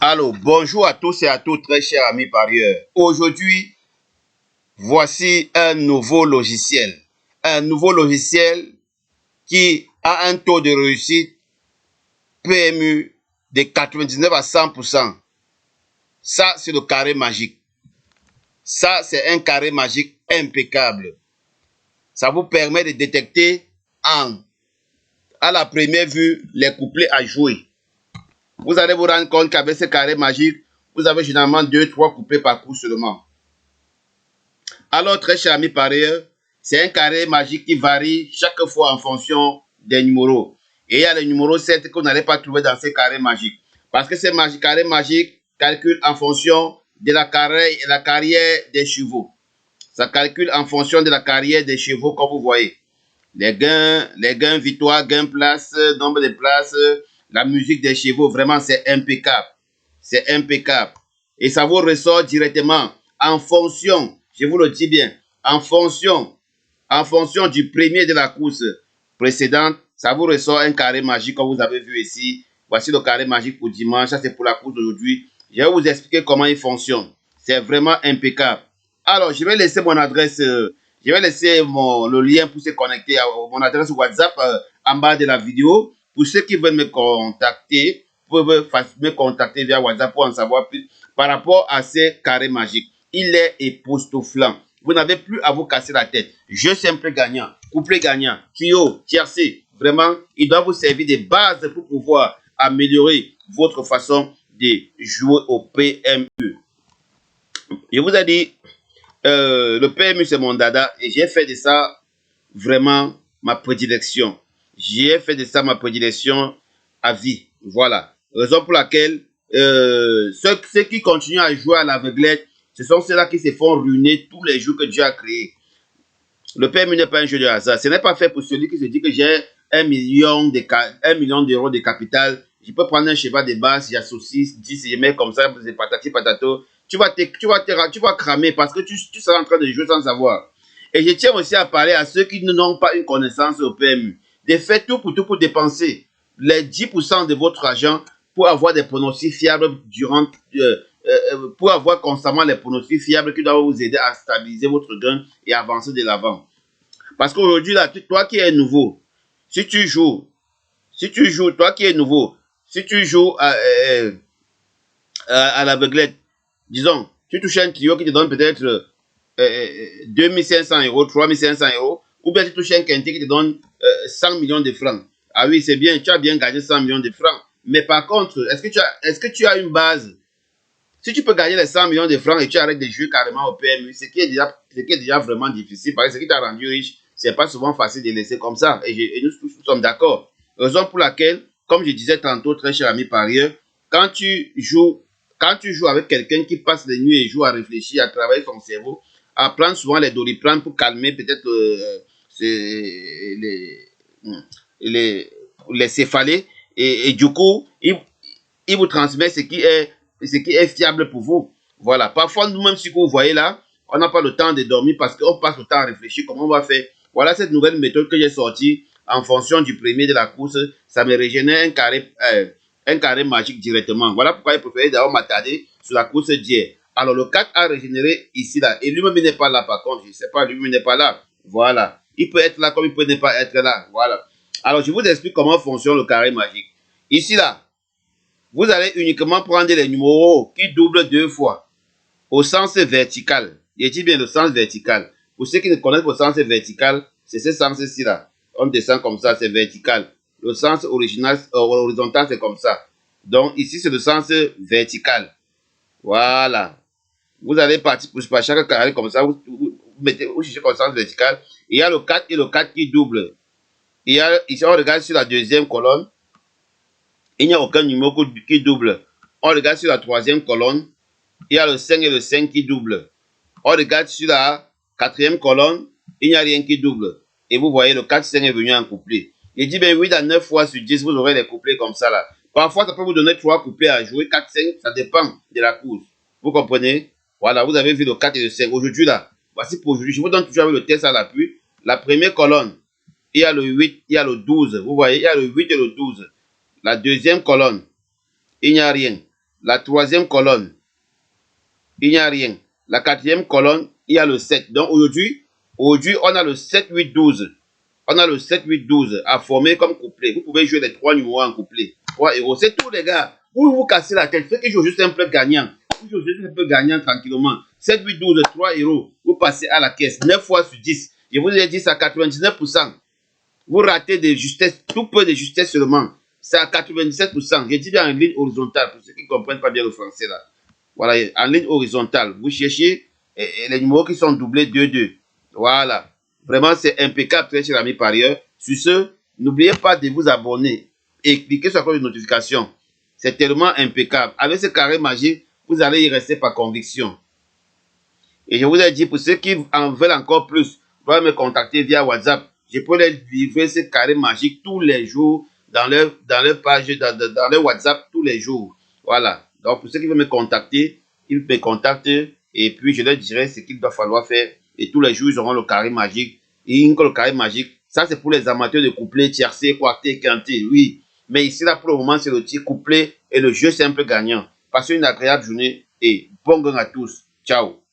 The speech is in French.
Alors, bonjour à tous et à toutes, très chers amis parieurs. Aujourd'hui, voici un nouveau logiciel. Un nouveau logiciel qui a un taux de réussite PMU de 99 à 100%. Ça, c'est le carré magique. Ça, c'est un carré magique impeccable. Ça vous permet de détecter à la première vue les couplets à jouer. Vous allez vous rendre compte qu'avec ce carré magique, vous avez généralement 2-3 couplets par coup seulement. Alors, très chers amis parieurs, c'est un carré magique qui varie chaque fois en fonction des numéros. Et il y a le numéro 7 que vous n'allez pas trouver dans ces carrés magiques. Parce que ces carrés magiques calculent en fonction de la carrière des chevaux. Ça calcule en fonction de la carrière des chevaux, comme vous voyez. Les gains victoire, gains place, nombre de places, la musique des chevaux, vraiment c'est impeccable. C'est impeccable. Et ça vous ressort directement en fonction, je vous le dis bien, en fonction du premier de la course précédente, ça vous ressort un carré magique comme vous avez vu ici. Voici le carré magique pour dimanche, ça c'est pour la course d'aujourd'hui. Je vais vous expliquer comment il fonctionne. C'est vraiment impeccable. Alors, je vais laisser mon adresse, je vais laisser le lien pour se connecter à mon adresse WhatsApp en bas de la vidéo. Pour ceux qui veulent me contacter, peuvent me contacter via WhatsApp pour en savoir plus par rapport à ces carrés magiques. Il est époustouflant. Vous n'avez plus à vous casser la tête. Jeu simple gagnant, couplet gagnant, trio, tiercé. Vraiment, il doit vous servir de base pour pouvoir améliorer votre façon de jouer au PMU. Je vous ai dit, le PMU c'est mon dada et j'ai fait de ça vraiment ma prédilection. J'ai fait de ça ma prédilection à vie. Voilà. Raison pour laquelle ceux qui continuent à jouer à l'aveuglette, ce sont ceux-là qui se font ruiner tous les jours que Dieu a créés. Le PMU n'est pas un jeu de hasard. Ce n'est pas fait pour celui qui se dit que j'ai 1 million d'euros de capital. Je peux prendre un cheval de base, j'associe 10 et je mets comme ça, c'est patati patato. Tu vas cramer parce que tu seras en train de jouer sans savoir. Et je tiens aussi à parler à ceux qui n'ont pas une connaissance au PMU. De faire tout pour dépenser les 10% de votre argent pour avoir des pronostics fiables pour avoir constamment les pronostics fiables qui doivent vous aider à stabiliser votre gain et avancer de l'avant. Parce qu'aujourd'hui, là, toi qui es nouveau, si tu joues, toi qui es nouveau, si tu joues à l'aveuglette, disons, tu touches un trio qui te donne peut-être 2500 euros, 3500 euros, ou bien tu touches un quintet qui te donne 100 millions de francs. Ah oui, c'est bien, tu as bien gagné 100 millions de francs. Mais par contre, est-ce que tu as une base? Si tu peux gagner les 100 millions de francs et tu arrêtes de jouer carrément au PMU, ce qui est déjà vraiment difficile, parce que ce qui t'a rendu riche, c'est pas souvent facile de laisser comme ça. Et nous sommes d'accord. Raison pour laquelle, comme je disais tantôt, très cher ami parieur, quand tu joues avec quelqu'un qui passe les nuits et joue à réfléchir, à travailler son cerveau, à prendre souvent les doliprane pour calmer peut-être les céphalées, et du coup, il vous transmet ce qui est fiable pour vous. Voilà. Parfois, nous-mêmes, si vous voyez là, on n'a pas le temps de dormir parce qu'on passe le temps à réfléchir comment on va faire. Voilà cette nouvelle méthode que j'ai sortie en fonction du premier de la course. Ça me régénère un carré magique directement. Voilà pourquoi il préfère d'abord m'attarder sur la course d'hier. Alors, le 4 a régénéré ici, là. Et lui-même, il n'est pas là, par contre. Je ne sais pas, lui-même, il n'est pas là. Voilà. Il peut être là comme il peut ne pas être là. Voilà. Alors, je vous explique comment fonctionne le carré magique. Ici, là, vous allez uniquement prendre les numéros qui doublent 2 fois au sens vertical. Je dis bien le sens vertical. Pour ceux qui ne connaissent pas le sens vertical, c'est ce sens-ci là. On descend comme ça, c'est vertical. Le sens horizontal, c'est comme ça. Donc ici, c'est le sens vertical. Voilà. Vous allez partir par chaque carré comme ça. Vous cherchez comme sens vertical. Il y a le 4 et le 4 qui doublent. Ici, on regarde sur la deuxième colonne. Il n'y a aucun numéro qui double. On regarde sur la troisième colonne. Il y a le 5 et le 5 qui doublent. On regarde sur la quatrième colonne. Il n'y a rien qui double. Et vous voyez, le 4-5 est venu en couplet. Il dit, ben oui, dans 9 fois sur 10, vous aurez les couplets comme ça là. Parfois, ça peut vous donner 3 couplets à jouer. 4-5, ça dépend de la course. Vous comprenez? Voilà, vous avez vu le 4 et le 5. Aujourd'hui là, voici pour aujourd'hui. Je vous donne toujours avec le test à l'appui. La première colonne, il y a le 8, il y a le 12. Vous voyez, il y a le 8 et le 12. La deuxième colonne, il n'y a rien. La troisième colonne, il n'y a rien. La quatrième colonne, il y a le 7. Donc aujourd'hui, on a le 7, 8, 12. On a le 7, 8, 12 à former comme couplet. Vous pouvez jouer les 3 numéros en couplet. 3 euros. C'est tout, les gars. Vous cassez la tête. Ceux qui jouent juste un peu gagnant. Vous jouez juste un peu gagnant tranquillement. 7, 8, 12, 3 euros. Vous passez à la caisse. 9 fois sur 10. Je vous ai dit, c'est à 99%. Vous ratez des justesses, tout peu de justesse seulement. C'est à 97%. Je dis bien en ligne horizontale, pour ceux qui ne comprennent pas bien le français là. Voilà, en ligne horizontale. Vous cherchez les numéros qui sont doublés 2-2. Voilà. Vraiment, c'est impeccable, très cher ami parieur. Sur ce, n'oubliez pas de vous abonner et cliquez sur la cloche de notification. C'est tellement impeccable. Avec ce carré magique, vous allez y rester par conviction. Et je vous ai dit, pour ceux qui en veulent encore plus, vous pouvez me contacter via WhatsApp. Je peux les livrer ce carré magique tous les jours dans leur page, dans leur WhatsApp tous les jours. Voilà. Donc, pour ceux qui veulent me contacter, ils me contactent et puis je leur dirai ce qu'il doit falloir faire. Et tous les jours, ils auront le carré magique. Et le carré magique, ça c'est pour les amateurs de couplet, tiercé, quartet, quintet, oui. Mais ici, là, pour le moment, c'est le petit couplet et le jeu simple gagnant. Passez une agréable journée et bon gain à tous. Ciao.